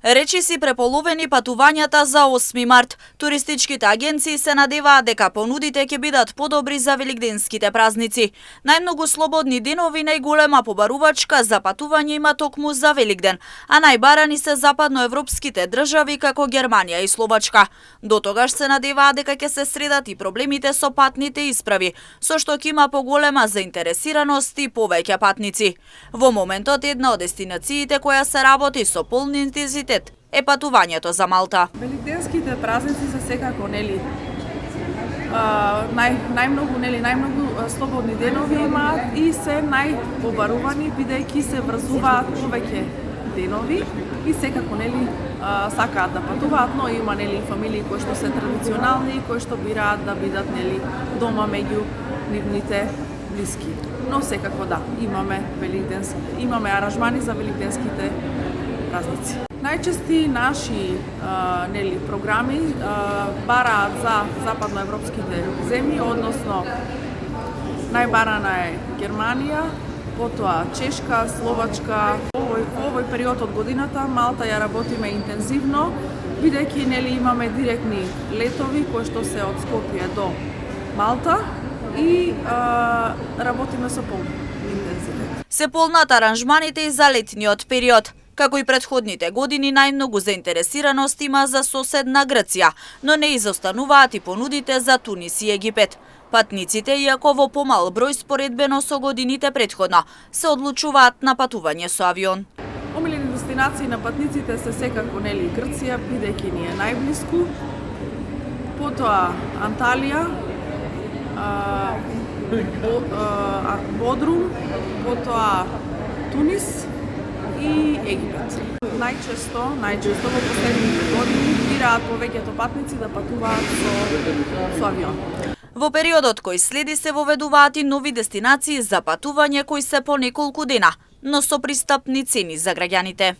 Речиси преполовени патувањата за 8 март. Туристичките агенции се надеваат дека понудите ќе бидат подобри за великденските празници. Најмногу слободни денови, најголема побарувачка за патување има токму за Великден, а најбарани се западноевропските држави како Германија и Словачка. До тогаш се надеваат дека ќе се средат и проблемите со патните исправи, со што ќе има поголема заинтересираност и повеќе патници. Во моментот една од дестинациите која се работи со полн интензитет е патувањето за Малта. Великденските празници се секако најмногу слободни денови имаат и се најпобарувани бидејќи се врзуваат повеќе денови и секако сакаат да патуваат, но има фамилии кои што се традиционални и кои што бираат да бидат дома меѓу нивните блиски. Но секако да, имаме аранжмани за великденските празници. Најчести наши програми бараат за западноевропските земји, односно најбарана е Германија, потоа Чешка, Словачка. Во овој период од годината Малта ја работиме интензивно, бидејќи имаме директни летови кои што се од Скопје до Малта и работиме со полн интензитет. Се полнат аранжманите и за летниот период. Како и претходните години, најмногу заинтересираност има за соседна Грција, но не изостануваат и понудите за Тунис и Египет. Патниците, иако во помал број споредбено со годините претходно, се одлучуваат на патување со авион. Омилени дестинации на патниците се секако Грција, бидејќи ни е најблиску, потоа Анталија, Бодрум, потоа Тунис и Египет. Најчесто во последните години бираат повеќето патници да патуваат со авион. Во периодот кој следи се воведуваат и нови дестинации за патување кои се по неколку дена, но со пристапни цени за граѓаните.